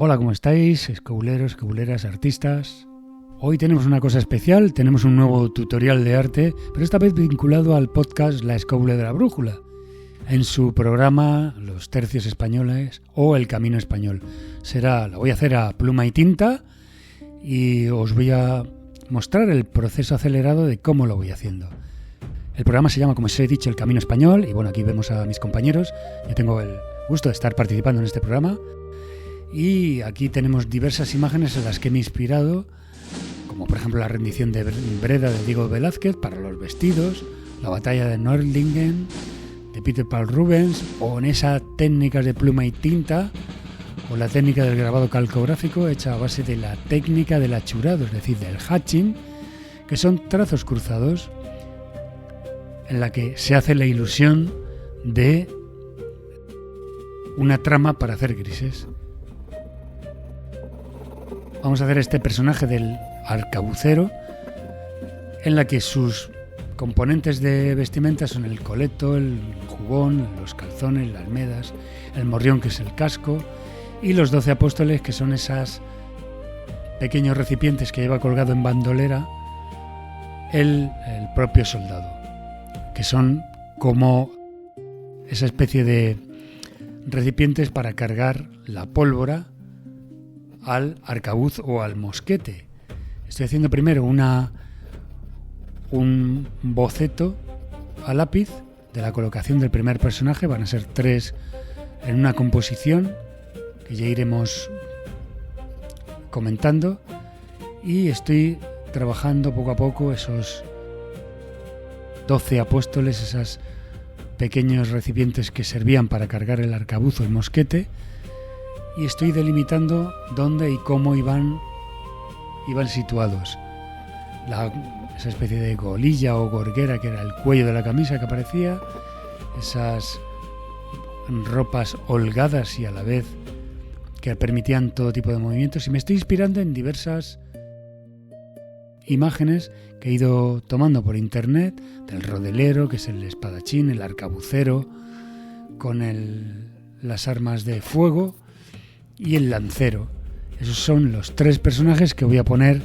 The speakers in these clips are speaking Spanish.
Hola, ¿cómo estáis? Escobuleros, escobuleras, artistas. Hoy tenemos una cosa especial, tenemos un nuevo tutorial de arte, pero esta vez vinculado al podcast La Escóbula de la Brújula, en su programa Los Tercios Españoles o El Camino Español. Lo voy a hacer a pluma y tinta y os voy a mostrar el proceso acelerado de cómo lo voy haciendo. El programa se llama, como os he dicho, El Camino Español, y bueno, aquí vemos a mis compañeros. Yo tengo el gusto de estar participando en este programa. Y aquí tenemos diversas imágenes en las que me he inspirado, como por ejemplo la rendición de Breda de Diego Velázquez para los vestidos, la batalla de Nördlingen de Peter Paul Rubens, o en esas técnicas de pluma y tinta, o la técnica del grabado calcográfico hecha a base de la técnica del achurado, es decir, del hatching, que son trazos cruzados en la que se hace la ilusión de una trama para hacer grises. Vamos a hacer este personaje del arcabucero, en la que sus componentes de vestimenta son el coleto, el jubón, los calzones, las medas, el morrión, que es el casco, y los 12 apóstoles, que son esos pequeños recipientes que lleva colgado en bandolera el propio soldado, que son como esa especie de recipientes para cargar la pólvora al arcabuz o al mosquete. Estoy haciendo primero un boceto a lápiz de la colocación del primer personaje. Van a ser 3 en una composición que ya iremos comentando, y estoy trabajando poco a poco esos 12 apóstoles, esos pequeños recipientes que servían para cargar el arcabuz o el mosquete, y estoy delimitando dónde y cómo iban situados. Esa especie de golilla o gorguera que era el cuello de la camisa que aparecía, esas ropas holgadas y a la vez que permitían todo tipo de movimientos, y me estoy inspirando en diversas imágenes que he ido tomando por internet, del rodelero, que es el espadachín, el arcabucero con las armas de fuego, y el lancero. Esos son los 3 personajes que voy a poner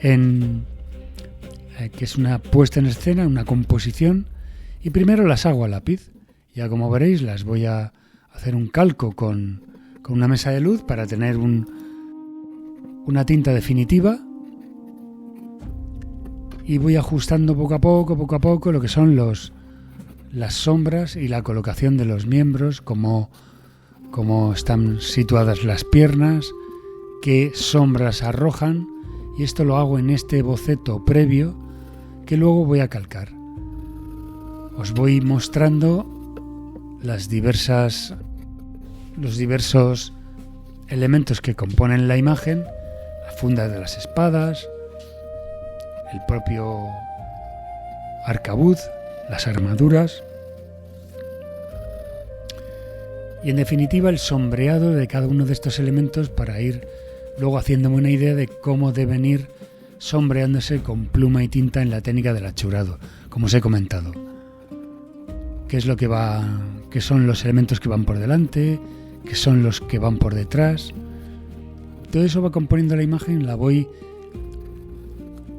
que es una puesta en escena, una composición, y primero las hago a lápiz. Ya como veréis, las voy a hacer un calco con una mesa de luz para tener una tinta definitiva, y voy ajustando poco a poco lo que son las sombras y la colocación de los miembros, cómo están situadas las piernas, qué sombras arrojan, y esto lo hago en este boceto previo que luego voy a calcar. Os voy mostrando los diversos elementos que componen la imagen: la funda de las espadas, el propio arcabuz, las armaduras, y en definitiva el sombreado de cada uno de estos elementos, para ir luego haciéndome una idea de cómo deben ir sombreándose con pluma y tinta en la técnica del achurado, como os he comentado. Qué son los elementos que van por delante, qué son los que van por detrás. Todo eso va componiendo la imagen, la voy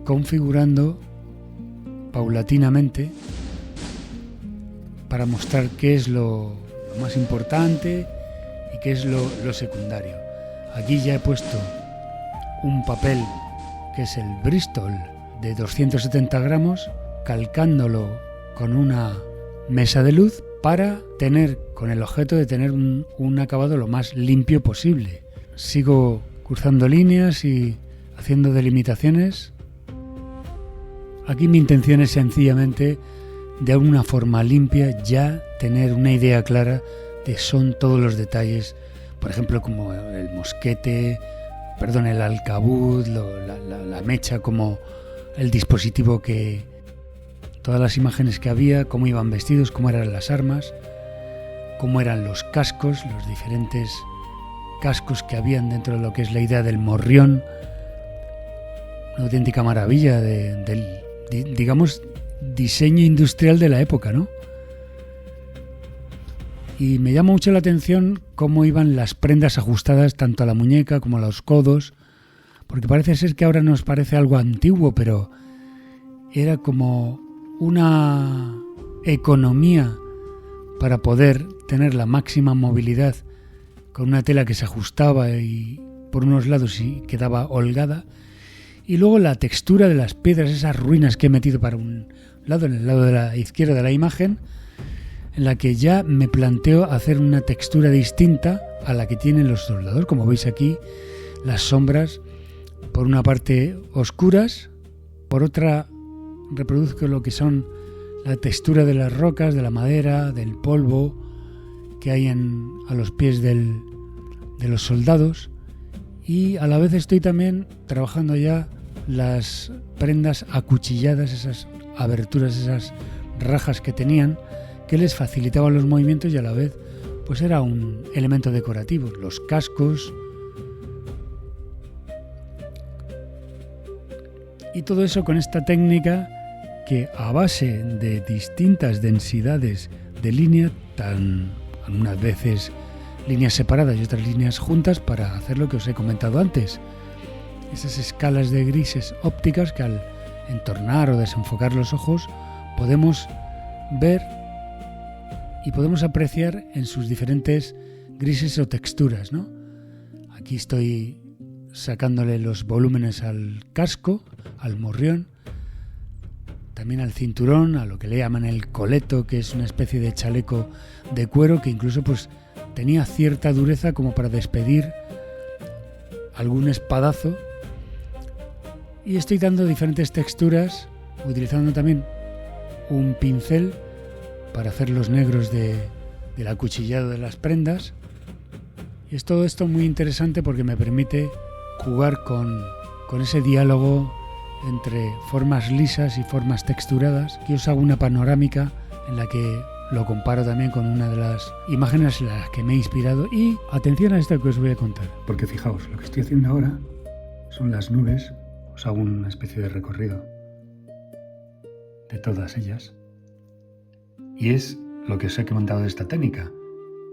configurando paulatinamente para mostrar qué es lo más importante y qué es lo secundario. Aquí ya he puesto un papel que es el Bristol de 270 gramos, calcándolo con una mesa de luz para tener, con el objeto de tener un acabado lo más limpio posible. Sigo cruzando líneas y haciendo delimitaciones. Aquí mi intención es sencillamente, de una forma limpia, ya tener una idea clara de son todos los detalles, por ejemplo, como el arcabuz, la mecha, como el dispositivo, todas las imágenes que había, cómo iban vestidos, cómo eran las armas, cómo eran los cascos, los diferentes cascos que habían dentro de lo que es la idea del morrión, una auténtica maravilla del diseño industrial de la época, ¿no? Y me llama mucho la atención cómo iban las prendas ajustadas tanto a la muñeca como a los codos, porque parece ser que ahora nos parece algo antiguo, pero era como una economía para poder tener la máxima movilidad con una tela que se ajustaba y por unos lados y quedaba holgada. Y luego la textura de las piedras, esas ruinas que he metido para un lado, en el lado de la izquierda de la imagen, en la que ya me planteo hacer una textura distinta a la que tienen los soldados. Como veis aquí, las sombras, por una parte oscuras, por otra reproduzco lo que son la textura de las rocas, de la madera, del polvo que hay a los pies de los soldados, y a la vez estoy también trabajando ya las prendas acuchilladas, esas aberturas, esas rajas que tenían, que les facilitaban los movimientos y a la vez pues era un elemento decorativo. Los cascos y todo eso con esta técnica que a base de distintas densidades de línea, unas veces líneas separadas y otras líneas juntas, para hacer lo que os he comentado antes, esas escalas de grises ópticas que al entornar o desenfocar los ojos podemos ver y podemos apreciar en sus diferentes grises o texturas, ¿no? Aquí estoy sacándole los volúmenes al casco, al morrión, también al cinturón, a lo que le llaman el coleto, que es una especie de chaleco de cuero que incluso pues tenía cierta dureza como para despedir algún espadazo. Y estoy dando diferentes texturas, utilizando también un pincel para hacer los negros del acuchillado de las prendas. Y es todo esto muy interesante porque me permite jugar con ese diálogo entre formas lisas y formas texturadas. Aquí os hago una panorámica en la que lo comparo también con una de las imágenes en las que me he inspirado. Y atención a esto que os voy a contar, porque fijaos, lo que estoy haciendo ahora son las nubes. Os hago una especie de recorrido de todas ellas. Y es lo que os he comentado de esta técnica.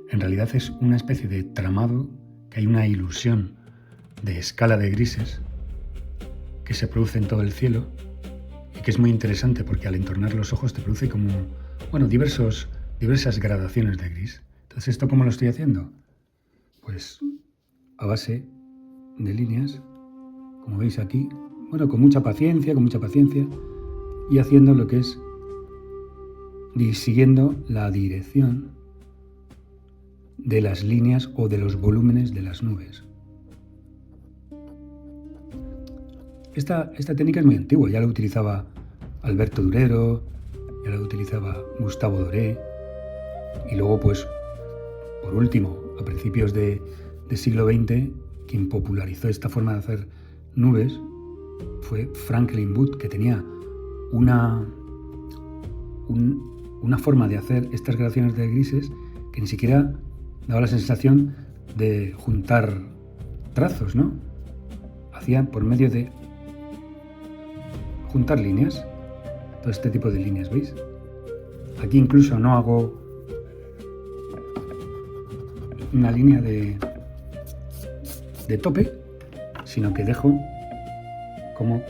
En realidad es una especie de tramado, que hay una ilusión de escala de grises que se produce en todo el cielo y que es muy interesante porque al entornar los ojos te produce como, diversas gradaciones de gris. Entonces, ¿esto cómo lo estoy haciendo? Pues a base de líneas, como veis aquí, con mucha paciencia y haciendo lo que es siguiendo la dirección de las líneas o de los volúmenes de las nubes. Esta técnica es muy antigua, ya la utilizaba Alberto Durero, ya la utilizaba Gustavo Doré, y luego pues por último, a principios de siglo XX, quien popularizó esta forma de hacer nubes fue Franklin Booth, que tenía una forma de hacer estas gradaciones de grises que ni siquiera daba la sensación de juntar trazos, ¿no? Hacía por medio de juntar líneas, todo este tipo de líneas, ¿veis? Aquí incluso no hago una línea de tope, sino que dejo como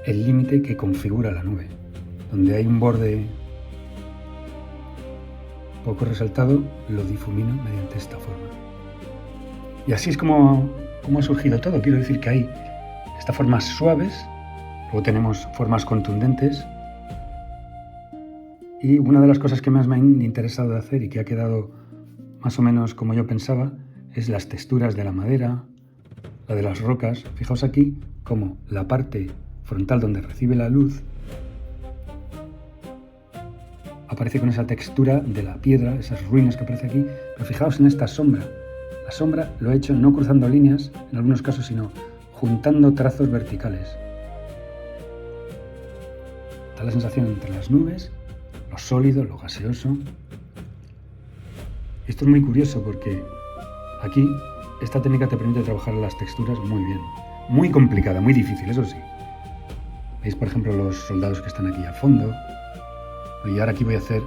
el límite que configura la nube. Donde hay un borde poco resaltado, lo difumino mediante esta forma. Y así es como ha surgido todo. Quiero decir que hay estas formas suaves, luego tenemos formas contundentes, y una de las cosas que más me ha interesado de hacer y que ha quedado más o menos como yo pensaba es las texturas de la madera, la de las rocas. Fijaos aquí como la parte frontal donde recibe la luz aparece con esa textura de la piedra, esas ruinas que aparece aquí, pero fijaos en esta sombra. La sombra lo he hecho no cruzando líneas en algunos casos, sino juntando trazos verticales. Da la sensación entre las nubes, lo sólido, lo gaseoso. Esto es muy curioso porque aquí esta técnica te permite trabajar las texturas muy bien. Muy complicada, muy difícil, eso sí. ¿Veis, por ejemplo, los soldados que están aquí al fondo? Y ahora aquí voy a hacer,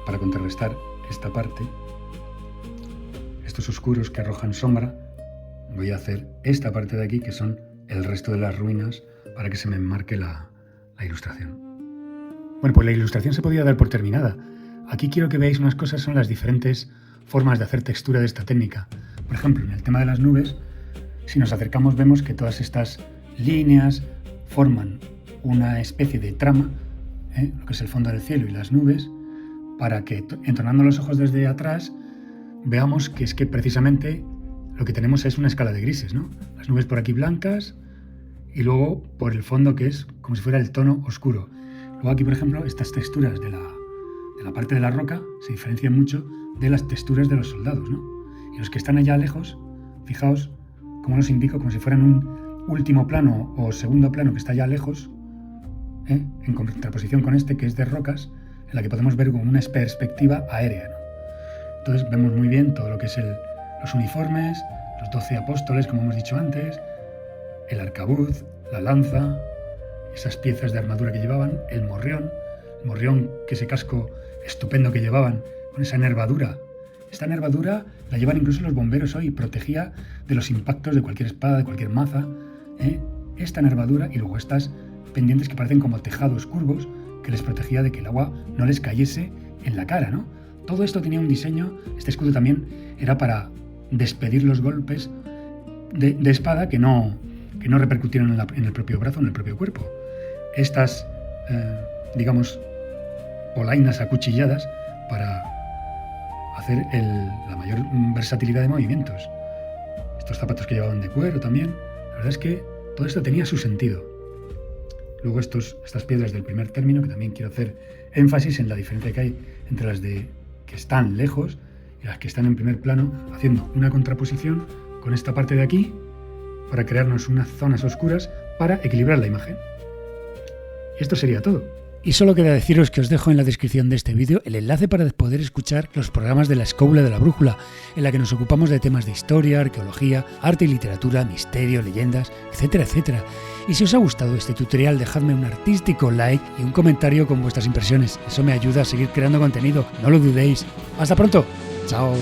para contrarrestar esta parte, estos oscuros que arrojan sombra, voy a hacer esta parte de aquí, que son el resto de las ruinas, para que se me enmarque la ilustración. Bueno, pues la ilustración se podía dar por terminada. Aquí quiero que veáis unas cosas, son las diferentes formas de hacer textura de esta técnica. Por ejemplo, en el tema de las nubes, si nos acercamos vemos que todas estas líneas forman una especie de trama, lo que es el fondo del cielo y las nubes, para que, entornando los ojos desde atrás, veamos que es que precisamente lo que tenemos es una escala de grises, ¿no? Las nubes por aquí blancas y luego por el fondo, que es como si fuera el tono oscuro. Luego aquí, por ejemplo, estas texturas de la parte de la roca se diferencian mucho de las texturas de los soldados, ¿no? Y los que están allá lejos, fijaos cómo los indico, como si fueran un último plano o segundo plano que está allá lejos, en contraposición con este que es de rocas, en la que podemos ver como una perspectiva aérea, ¿no? Entonces vemos muy bien todo lo que es los uniformes, los 12 apóstoles, como hemos dicho antes, el arcabuz, la lanza, esas piezas de armadura que llevaban, el morrión, que ese casco estupendo que llevaban, con esa nervadura. Esta nervadura la llevan incluso los bomberos hoy, protegía de los impactos de cualquier espada, de cualquier maza, esta nervadura, y luego estas pendientes que parecen como tejados curvos, que les protegía de que el agua no les cayese en la cara, ¿no? Todo esto tenía un diseño. Este escudo también era para despedir los golpes de espada que no repercutieron en el propio brazo, en el propio cuerpo. Estas, digamos, polainas acuchilladas para hacer la mayor versatilidad de movimientos. Estos zapatos que llevaban de cuero también. La verdad es que todo esto tenía su sentido. Luego estas piedras del primer término, que también quiero hacer énfasis en la diferencia que hay entre las que están lejos y las que están en primer plano, haciendo una contraposición con esta parte de aquí para crearnos unas zonas oscuras para equilibrar la imagen. Esto sería todo. Y solo queda deciros que os dejo en la descripción de este vídeo el enlace para poder escuchar los programas de la Escóbula de la Brújula, en la que nos ocupamos de temas de historia, arqueología, arte y literatura, misterio, leyendas, etcétera, etcétera. Y si os ha gustado este tutorial, dejadme un artístico like y un comentario con vuestras impresiones. Eso me ayuda a seguir creando contenido, no lo dudéis. ¡Hasta pronto! ¡Chao!